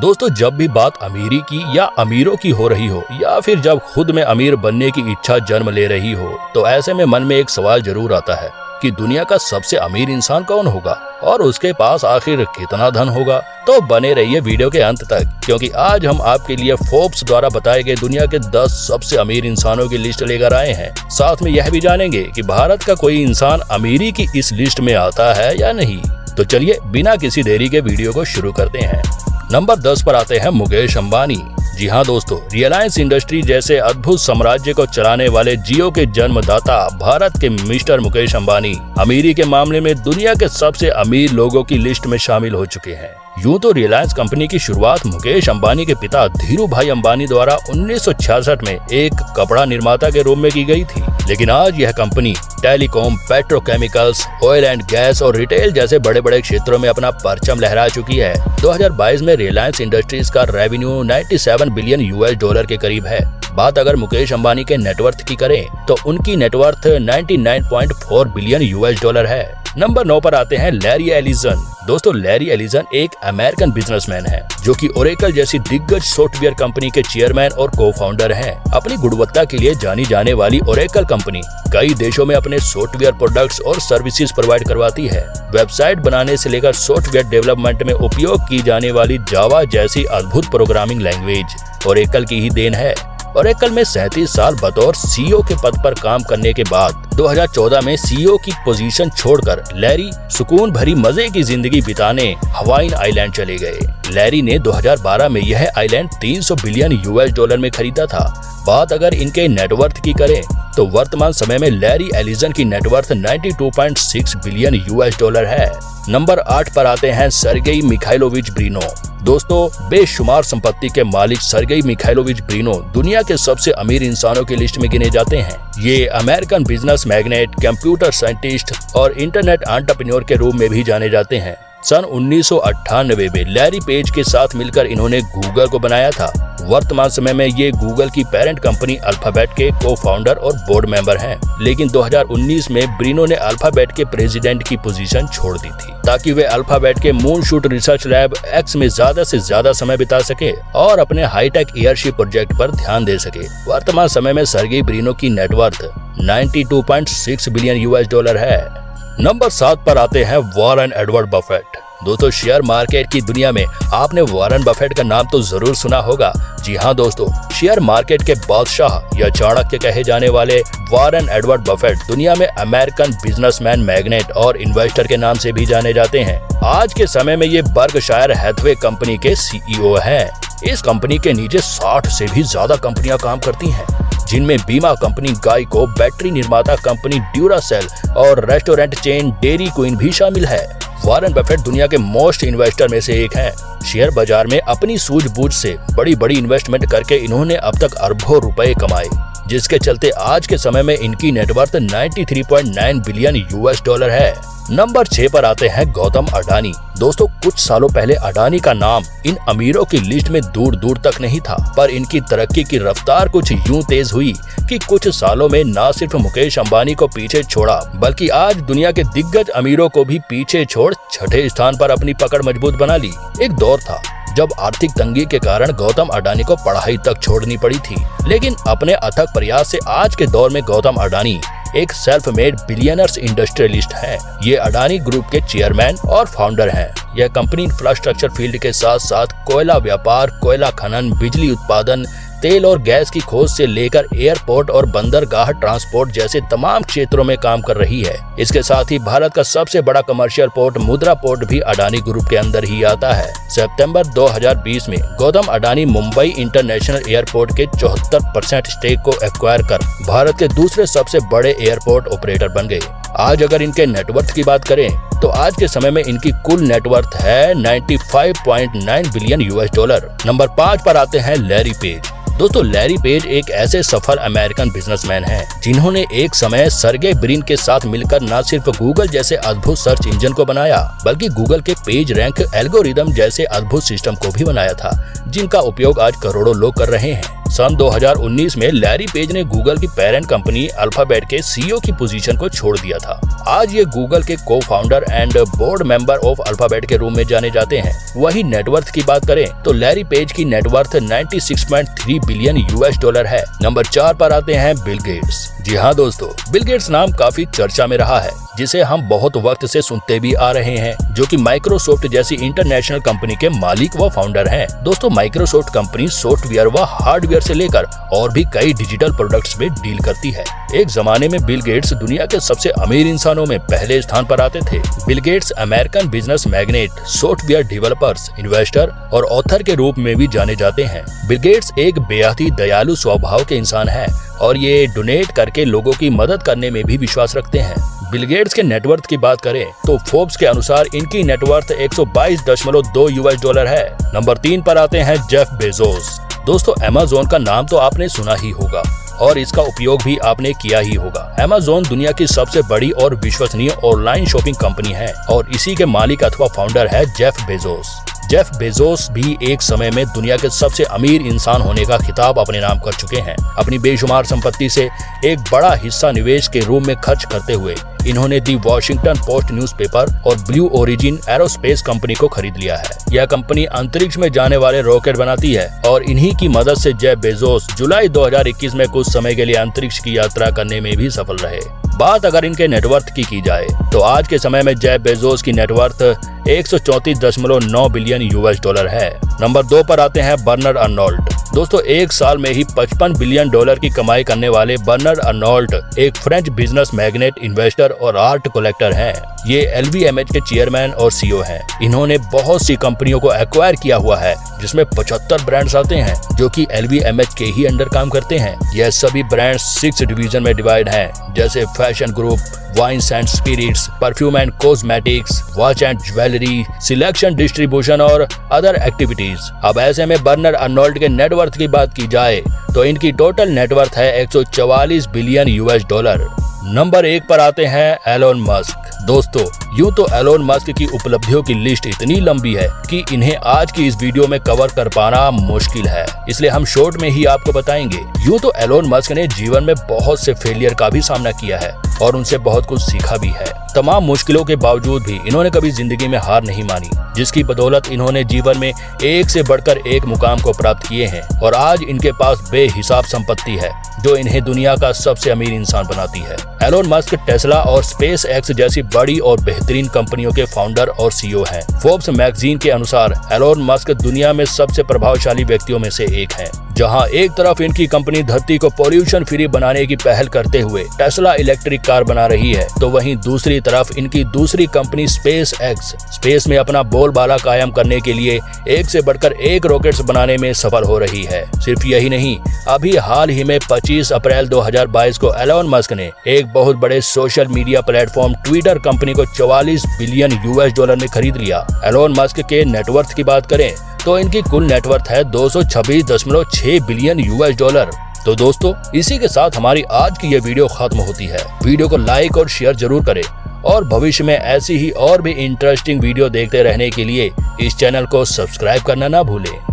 दोस्तों, जब भी बात अमीरी की या अमीरों की हो रही हो या फिर जब खुद में अमीर बनने की इच्छा जन्म ले रही हो, तो ऐसे में मन में एक सवाल जरूर आता है कि दुनिया का सबसे अमीर इंसान कौन होगा और उसके पास आखिर कितना धन होगा। तो बने रहिए वीडियो के अंत तक, क्योंकि आज हम आपके लिए फोर्ब्स द्वारा बताए गए दुनिया के 10 सबसे अमीर इंसानों की लिस्ट लेकर आए हैं। साथ में यह भी जानेंगे कि भारत का कोई इंसान अमीरी की इस लिस्ट में आता है या नहीं। तो चलिए बिना किसी देरी के वीडियो को शुरू करते हैं। नंबर 10 पर आते हैं मुकेश अंबानी। जी हाँ दोस्तों, रिलायंस इंडस्ट्री जैसे अद्भुत साम्राज्य को चलाने वाले जियो के जन्मदाता भारत के मिस्टर मुकेश अंबानी अमीरी के मामले में दुनिया के सबसे अमीर लोगों की लिस्ट में शामिल हो चुके हैं। यूं तो रिलायंस कंपनी की शुरुआत मुकेश अंबानी के पिता धीरू भाई अंबानी द्वारा 1966 में एक कपड़ा निर्माता के रूप में की गई थी, लेकिन आज यह company telecom, petrochemicals, oil and gas और रिटेल जैसे बड़े बड़े क्षेत्रों में अपना परचम लहरा चुकी है। 2022 में रिलायंस इंडस्ट्रीज का रेवेन्यू 97 बिलियन US$ के करीब है। बात अगर मुकेश अंबानी के नेटवर्थ की करें तो उनकी नेटवर्थ 99.4 बिलियन US$ है। नंबर 9 पर आते हैं लैरी एलिसन। दोस्तों, लैरी एलिसन एक अमेरिकन बिजनेसमैन है जो कि ओरेकल जैसी दिग्गज सॉफ्टवेयर कंपनी के चेयरमैन और को-फाउंडर हैं। अपनी गुणवत्ता के लिए जानी जाने वाली ओरेकल कंपनी कई देशों में अपने सॉफ्टवेयर प्रोडक्ट्स और सर्विसेज प्रोवाइड करवाती है। वेबसाइट बनाने से लेकर सॉफ्टवेयर डेवलपमेंट में उपयोग की जाने वाली जावा जैसी अद्भुत प्रोग्रामिंग लैंग्वेज ओरेकल की ही देन है। ओरेकल में 37 साल बतौर सीईओ के पद पर काम करने के बाद 2014 में सीईओ की पोजीशन छोड़कर लैरी सुकून भरी मजे की जिंदगी बिताने हवाई आइलैंड चले गए। लैरी ने 2012 में यह आइलैंड 300 बिलियन US$ में खरीदा था। बात अगर इनके नेटवर्थ की करें तो वर्तमान समय में लैरी एलिसन की नेटवर्थ 92.6 बिलियन US$ है। नंबर 8 पर आते हैं सर्गेई मिखाइलोविच ब्रिनो। दोस्तों, बेशुमार संपत्ति के मालिक सर्गेई मिखाइलोविच ब्रिनो दुनिया के सबसे अमीर इंसानों की लिस्ट में गिने जाते हैं। ये American business magnet, computer scientist और इंटरनेट एंटरप्रेन्योर के रूप में भी जाने जाते हैं। सन 1998 में लैरी पेज के साथ मिलकर इन्होंने गूगल को बनाया था। वर्तमान समय में ये गूगल की पेरेंट कंपनी अल्फाबेट के को-फाउंडर और बोर्ड मेंबर हैं। लेकिन 2019 में ब्रिनो ने अल्फाबेट के प्रेसिडेंट की पोजीशन छोड़ दी थी ताकि वे अल्फाबेट के मूनशूट रिसर्च लैब एक्स में ज्यादा से ज्यादा समय बिता सके और अपने हाईटेक एयरशिप प्रोजेक्ट पर ध्यान दे सके। वर्तमान समय में सर्गेई ब्रिनो की नेटवर्थ 92.6 बिलियन US$ है। नंबर 7 पर आते हैं वॉरेन एडवर्ड बफेट। दोस्तों, शेयर मार्केट की दुनिया में आपने वॉरेन बफेट का नाम तो जरूर सुना होगा। जी हाँ दोस्तों, शेयर मार्केट के बादशाह या चाणक्य कहे जाने वाले वॉरेन एडवर्ड बफेट दुनिया में अमेरिकन बिजनेसमैन, मैग्नेट और इन्वेस्टर के नाम से भी जाने जाते हैं। आज के समय में ये बर्कशायर हैथवे कंपनी के CEO हैं। इस कंपनी के नीचे 60 से भी ज्यादा कंपनियां काम करती हैं, जिनमें बीमा कंपनी गाइको, बैटरी निर्माता कंपनी ड्यूरासेल और रेस्टोरेंट चेन डेयरी क्वीन भी शामिल है। वॉरेन बफेट दुनिया के मोस्ट इन्वेस्टर में से एक हैं। शेयर बाजार में अपनी सूझबूझ से बड़ी बड़ी इन्वेस्टमेंट करके इन्होंने अब तक अरबों रुपए कमाए, जिसके चलते आज के समय में इनकी नेटवर्थ 93.9 बिलियन US$ है। नंबर 6 पर आते हैं गौतम अडानी। दोस्तों, कुछ सालों पहले अडानी का नाम इन अमीरों की लिस्ट में दूर दूर तक नहीं था, पर इनकी तरक्की की रफ्तार कुछ यूं तेज हुई कि कुछ सालों में न सिर्फ मुकेश अंबानी को पीछे छोड़ा, बल्कि आज दुनिया के दिग्गज अमीरों को भी पीछे छोड़ छठे स्थान पर अपनी पकड़ मजबूत बना ली। एक दौर था जब आर्थिक तंगी के कारण गौतम अडानी को पढ़ाई तक छोड़नी पड़ी थी, लेकिन अपने अथक प्रयास से आज के दौर में गौतम अडानी एक सेल्फ मेड बिलियनर्स इंडस्ट्रियलिस्ट है। ये अडानी ग्रुप के चेयरमैन और फाउंडर हैं। यह कंपनी इंफ्रास्ट्रक्चर फील्ड के साथ साथ कोयला व्यापार, कोयला खनन, बिजली उत्पादन, तेल और गैस की खोज से लेकर एयरपोर्ट और बंदरगाह ट्रांसपोर्ट जैसे तमाम क्षेत्रों में काम कर रही है। इसके साथ ही भारत का सबसे बड़ा कमर्शियल पोर्ट मुद्रा पोर्ट भी अडानी ग्रुप के अंदर ही आता है। सितंबर 2020 में गौतम अडानी मुंबई इंटरनेशनल एयरपोर्ट के 74% स्टेक को एक्वायर कर भारत के दूसरे सबसे बड़े एयरपोर्ट ऑपरेटर बन गए। आज अगर इनके नेटवर्थ की बात करें तो आज के समय में इनकी कुल नेटवर्थ है 95.9 बिलियन US$। नंबर 5 पर आते हैं लैरी पेज। दोस्तों, लैरी पेज एक ऐसे सफल अमेरिकन बिजनेसमैन हैं जिन्होंने एक समय सर्गे ब्रिन के साथ मिलकर न सिर्फ गूगल जैसे अद्भुत सर्च इंजन को बनाया, बल्कि गूगल के पेज रैंक एल्गोरिदम जैसे अद्भुत सिस्टम को भी बनाया था, जिनका उपयोग आज करोड़ों लोग कर रहे हैं। सन 2019 में लैरी पेज ने गूगल की पेरेंट कंपनी अल्फाबेट के CEO की पोजीशन को छोड़ दिया था। आज ये गूगल के को founder and board member of alphabet के रूप में जाने जाते हैं। वही नेटवर्थ की बात करें तो लैरी पेज की नेटवर्थ 96.3 बिलियन यूएस डॉलर है। नंबर 4 पर आते हैं बिल गेट्स। जी हाँ दोस्तों, बिल गेट्स नाम काफी चर्चा में रहा है, जिसे हम बहुत वक्त से सुनते भी आ रहे हैं, जो कि माइक्रोसॉफ्ट जैसी इंटरनेशनल कंपनी के मालिक व फाउंडर हैं। दोस्तों, माइक्रोसॉफ्ट कंपनी सॉफ्टवेयर व हार्डवेयर से लेकर और भी कई डिजिटल प्रोडक्ट्स में डील करती है। एक जमाने में बिल गेट्स दुनिया के सबसे अमीर इंसानों में पहले स्थान पर आते थे। Bill Gates American business magnet, software developers, investor और ऑथर के रूप में भी जाने जाते हैं। बिल गेट्स एक बेहद ही दयालु स्वभाव के इंसान हैं और ये डोनेट करके लोगों की मदद करने में भी विश्वास रखते हैं। बिल गेट्स के नेटवर्थ की बात करें तो फोर्ब्स के अनुसार इनकी नेटवर्थ 122.2 यूएस डॉलर है। नंबर 3 पर आते हैं जेफ बेजोस। दोस्तों, अमेज़न का नाम तो आपने सुना ही होगा और इसका उपयोग भी आपने किया ही होगा। अमेज़न दुनिया की सबसे बड़ी और विश्वसनीय ऑनलाइन शॉपिंग कंपनी है और इसी के मालिक अथवा फाउंडर है जेफ बेजोस। जेफ बेजोस भी एक समय में दुनिया के सबसे अमीर इंसान होने का खिताब अपने नाम कर चुके हैं। अपनी बेशुमार संपत्ति से एक बड़ा हिस्सा निवेश के रूप में खर्च करते हुए इन्होंने दी वॉशिंगटन पोस्ट न्यूज़पेपर और ब्लू ओरिजिन एरोस्पेस कंपनी को खरीद लिया है। यह कंपनी अंतरिक्ष में जाने वाले रॉकेट बनाती है और इन्हीं की मदद से जेफ बेजोस जुलाई 2021 में कुछ समय के लिए अंतरिक्ष की यात्रा करने में भी सफल रहे। बात अगर इनके नेटवर्थ की जाए तो आज के समय में जेफ बेजोस की नेटवर्थ 134.9 बिलियन यूएस डॉलर है। नंबर 2 पर आते हैं बर्नार्ड अर्नोल्ट। दोस्तों, एक साल में ही 55 बिलियन डॉलर की कमाई करने वाले बर्नार्ड अर्नोल्ट एक फ्रेंच बिजनेस मैग्नेट, इन्वेस्टर और आर्ट कलेक्टर हैं। ये LVMH के चेयरमैन और CEO हैं। इन्होंने बहुत सी कंपनियों को एक्वायर किया हुआ है, जिसमें 75 ब्रांड्स आते हैं जो कि LVMH के ही अंडर काम करते हैं। यह सभी ब्रांड्स 6 डिवीजन में डिवाइड हैं, जैसे fashion group, wines and spirits, perfume and cosmetics, watch and jewellery, selection, distribution और अदर एक्टिविटीज। अब ऐसे में बर्नार्ड अर्नोल्ट के नेटवर्थ की बात की जाए तो इनकी टोटल नेटवर्थ है 144 बिलियन यूएस डॉलर। नंबर 1 पर आते हैं एलोन मस्क। दोस्तों, यूं तो एलोन मस्क की उपलब्धियों की लिस्ट इतनी लंबी है कि इन्हें आज की इस वीडियो में कवर कर पाना मुश्किल है, इसलिए हम शॉर्ट में ही आपको बताएंगे। यूं तो एलोन मस्क ने जीवन में बहुत से फेलियर का भी सामना किया है और उनसे बहुत कुछ सीखा भी है। तमाम मुश्किलों के बावजूद भी इन्होंने कभी जिंदगी में हार नहीं मानी, जिसकी बदौलत इन्होंने जीवन में एक से बढ़कर एक मुकाम को प्राप्त किए हैं और आज इनके पास बेहिसाब संपत्ति है जो इन्हें दुनिया का सबसे अमीर इंसान बनाती है। एलोन मस्क टेस्ला और स्पेस एक्स जैसी बड़ी और बेहतरीन कंपनियों के फाउंडर और CEO हैं। फोर्ब्स मैगजीन के अनुसार एलोन मस्क दुनिया में सबसे प्रभावशाली व्यक्तियों में से एक हैं। जहां एक तरफ इनकी कंपनी धरती को पोल्यूशन फ्री बनाने की पहल करते हुए टेस्ला इलेक्ट्रिक कार बना रही है, तो वहीं दूसरी तरफ इनकी दूसरी कंपनी स्पेस एक्स स्पेस में अपना बोलबाला कायम करने के लिए एक से बढ़कर एक रॉकेट्स बनाने में सफल हो रही है। सिर्फ यही नहीं, अभी हाल ही में 25 अप्रैल 2022 को एलोन मस्क ने एक बहुत बड़े social media platform Twitter company को 44 बिलियन यूएस डॉलर में खरीद लिया। एलोन मस्क के नेटवर्थ की बात करें तो इनकी कुल नेटवर्थ है 226.6 बिलियन यूएस डॉलर। तो दोस्तों, इसी के साथ हमारी आज की ये वीडियो खत्म होती है। वीडियो को लाइक और शेयर जरूर करें और भविष्य में ऐसी ही और भी इंटरेस्टिंग वीडियो देखते रहने के लिए इस चैनल को सब्सक्राइब करना ना भूलें।